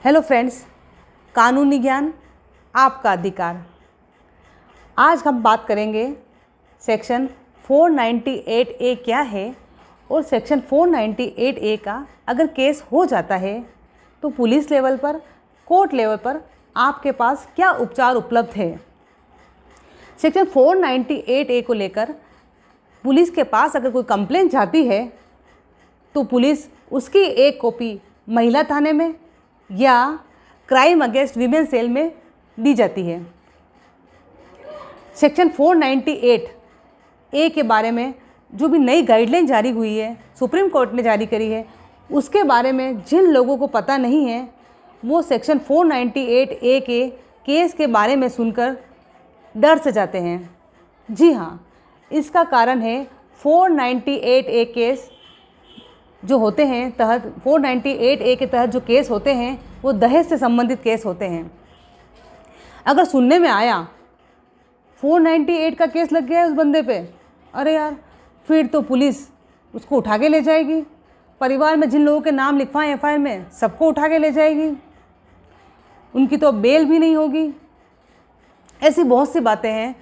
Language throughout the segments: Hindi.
हेलो फ्रेंड्स, कानूनी ज्ञान आपका अधिकार। आज हम बात करेंगे सेक्शन 498 ए क्या है और सेक्शन 498 ए का अगर केस हो जाता है तो पुलिस लेवल पर, कोर्ट लेवल पर आपके पास क्या उपचार उपलब्ध है। सेक्शन 498 ए को लेकर पुलिस के पास अगर कोई कंप्लेंट जाती है तो पुलिस उसकी एक कॉपी महिला थाने में या क्राइम अगेंस्ट वीमेन सेल में दी जाती है। सेक्शन 498 ए के बारे में जो भी नई गाइडलाइन जारी हुई है, सुप्रीम कोर्ट ने जारी करी है, उसके बारे में जिन लोगों को पता नहीं है वो सेक्शन 498 ए के केस के बारे में सुनकर डर से जाते हैं। जी हाँ, इसका कारण है 498 ए केस जो होते हैं 498 ए के तहत जो केस होते हैं वो दहेज से संबंधित केस होते हैं। अगर सुनने में आया 498 का केस लग गया है उस बंदे पे, अरे यार फिर तो पुलिस उसको उठा के ले जाएगी। परिवार में जिन लोगों के नाम लिखवाएं एफआईआर में सबको उठा के ले जाएगी, उनकी तो बेल भी नहीं होगी। ऐसी बहुत सी बातें हैं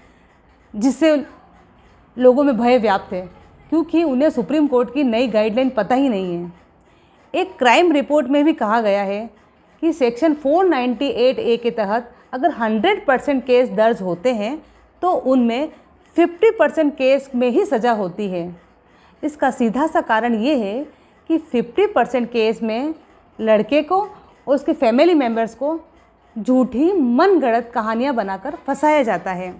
जिससे लोगों में भय व्याप्त है, क्योंकि उन्हें सुप्रीम कोर्ट की नई गाइडलाइन पता ही नहीं है। एक क्राइम रिपोर्ट में भी कहा गया है कि सेक्शन 498 ए के तहत अगर 100% केस दर्ज होते हैं तो उनमें 50% केस में ही सज़ा होती है। इसका सीधा सा कारण ये है कि 50% केस में लड़के को और उसके फैमिली मेम्बर्स को झूठी मनगढ़ंत कहानियाँ बनाकर फंसाया जाता है।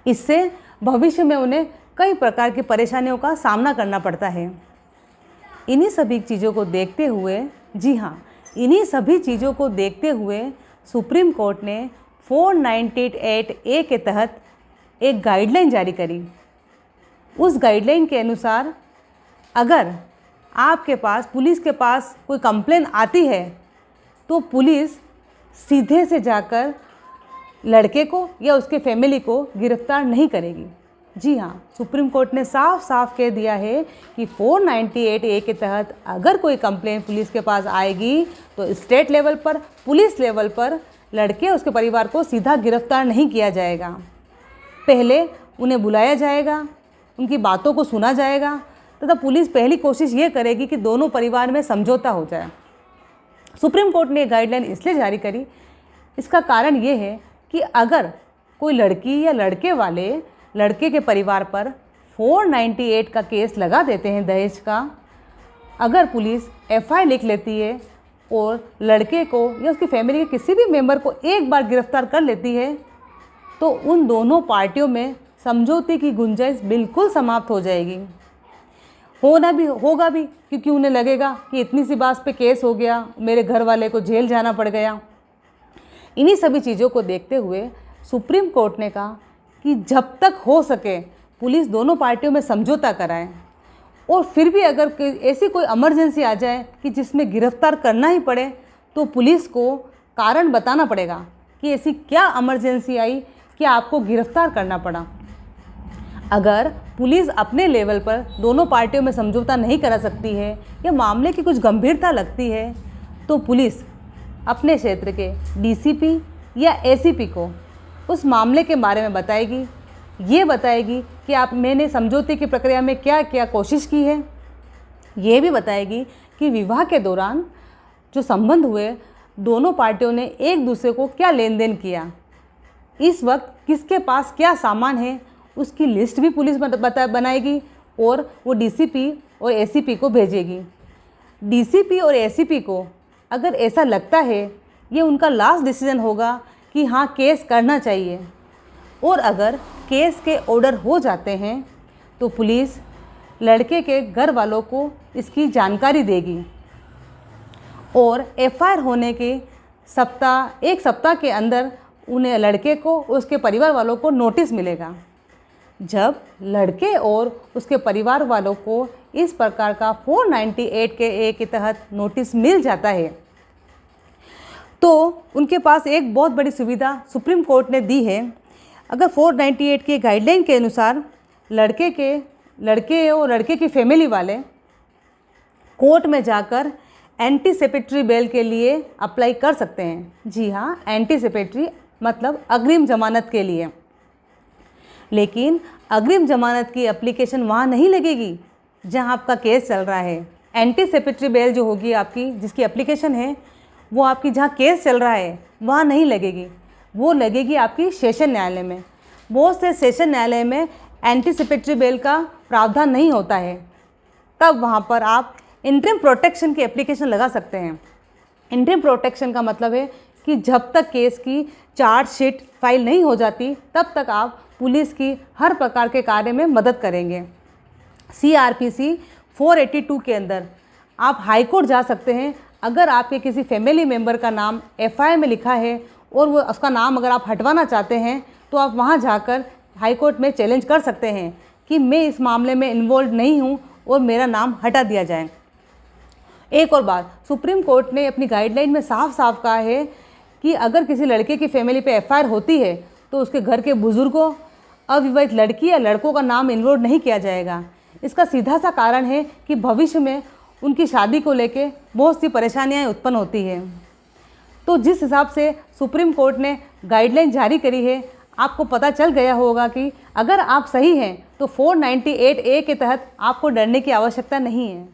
इससे भविष्य में उन्हें कई प्रकार की परेशानियों का सामना करना पड़ता है। इन्हीं सभी चीज़ों को देखते हुए, जी हाँ, इन्हीं सभी चीज़ों को देखते हुए सुप्रीम कोर्ट ने 498 ए के तहत एक गाइडलाइन जारी करी। उस गाइडलाइन के अनुसार अगर आपके पास, पुलिस के पास कोई कंप्लेन आती है तो पुलिस सीधे से जाकर लड़के को या उसके फैमिली को गिरफ्तार नहीं करेगी। जी हाँ, सुप्रीम कोर्ट ने साफ साफ कह दिया है कि 498 ए के तहत अगर कोई कंप्लेंट पुलिस के पास आएगी तो स्टेट लेवल पर, पुलिस लेवल पर लड़के और उसके परिवार को सीधा गिरफ्तार नहीं किया जाएगा। पहले उन्हें बुलाया जाएगा, उनकी बातों को सुना जाएगा तथा पुलिस पहली कोशिश ये करेगी कि दोनों परिवार में समझौता हो जाए। सुप्रीम कोर्ट ने गाइडलाइन इसलिए जारी करी, इसका कारण ये है कि अगर कोई लड़की या लड़के वाले लड़के के परिवार पर 498 का केस लगा देते हैं दहेज का, अगर पुलिस एफआईआर लिख लेती है और लड़के को या उसकी फैमिली के किसी भी मेंबर को एक बार गिरफ्तार कर लेती है तो उन दोनों पार्टियों में समझौते की गुंजाइश बिल्कुल समाप्त हो जाएगी। होगा भी क्योंकि उन्हें लगेगा कि इतनी सी बात पे केस हो गया, मेरे घर वाले को जेल जाना पड़ गया। इन्हीं सभी चीज़ों को देखते हुए सुप्रीम कोर्ट ने कहा कि जब तक हो सके पुलिस दोनों पार्टियों में समझौता कराए, और फिर भी अगर ऐसी कोई इमरजेंसी आ जाए कि जिसमें गिरफ्तार करना ही पड़े तो पुलिस को कारण बताना पड़ेगा कि ऐसी क्या इमरजेंसी आई कि आपको गिरफ्तार करना पड़ा। अगर पुलिस अपने लेवल पर दोनों पार्टियों में समझौता नहीं करा सकती है या मामले की कुछ गंभीरता लगती है तो पुलिस अपने क्षेत्र के डीसीपी या एसीपी को उस मामले के बारे में बताएगी। ये बताएगी कि मैंने समझौते की प्रक्रिया में क्या क्या कोशिश की है। ये भी बताएगी कि विवाह के दौरान जो संबंध हुए दोनों पार्टियों ने एक दूसरे को क्या लेन देन किया, इस वक्त किसके पास क्या सामान है, उसकी लिस्ट भी पुलिस बनाएगी और वो डीसीपी और एसीपी को भेजेगी। डीसीपी और एसीपी को अगर ऐसा लगता है ये उनका लास्ट डिसीजन होगा कि हाँ केस करना चाहिए, और अगर केस के ऑर्डर हो जाते हैं तो पुलिस लड़के के घर वालों को इसकी जानकारी देगी और एफआईआर होने के एक सप्ताह के अंदर उन्हें, लड़के को और उसके परिवार वालों को नोटिस मिलेगा। जब लड़के और उसके परिवार वालों को इस प्रकार का 498 के ए के तहत नोटिस मिल जाता है तो उनके पास एक बहुत बड़ी सुविधा सुप्रीम कोर्ट ने दी है। अगर 498 के गाइडलाइन के अनुसार लड़के और लड़के की फैमिली वाले कोर्ट में जाकर एंटीसिपेटरी बेल के लिए अप्लाई कर सकते हैं। जी हाँ, एंटीसिपेटरी मतलब अग्रिम जमानत के लिए। लेकिन अग्रिम जमानत की एप्लीकेशन वहाँ नहीं लगेगी जहाँ आपका केस चल रहा है। एंटीसिपेटरी बेल जो होगी आपकी, जिसकी एप्लीकेशन है, वो आपकी जहाँ केस चल रहा है वहाँ नहीं लगेगी, वो लगेगी आपकी सेशन न्यायालय में। बहुत से सेशन न्यायालय में एंटीसिपेटरी बेल का प्रावधान नहीं होता है, तब वहाँ पर आप इंटरिम प्रोटेक्शन की एप्लीकेशन लगा सकते हैं। इंटरिम प्रोटेक्शन का मतलब है कि जब तक केस की चार्जशीट फाइल नहीं हो जाती तब तक आप पुलिस की हर प्रकार के कार्य में मदद करेंगे। CRPC 482 के अंदर आप हाई कोर्ट जा सकते हैं अगर आपके किसी फैमिली मेम्बर का नाम FIR में लिखा है और वो उसका नाम अगर आप हटवाना चाहते हैं तो आप वहाँ जाकर हाई कोर्ट में चैलेंज कर सकते हैं कि मैं इस मामले में इन्वॉल्व नहीं हूँ और मेरा नाम हटा दिया जाए। एक और बात, सुप्रीम कोर्ट ने अपनी गाइडलाइन में साफ साफ कहा है कि अगर किसी लड़के की फैमिली पे FIR होती है तो उसके घर के बुजुर्गों, अविवाहित लड़की या लड़कों का नाम इन्वॉल्व नहीं किया जाएगा। इसका सीधा सा कारण है कि भविष्य में उनकी शादी को लेके बहुत सी परेशानियां उत्पन्न होती है। तो जिस हिसाब से सुप्रीम कोर्ट ने गाइडलाइन जारी करी है, आपको पता चल गया होगा कि अगर आप सही हैं तो 498A के तहत आपको डरने की आवश्यकता नहीं है।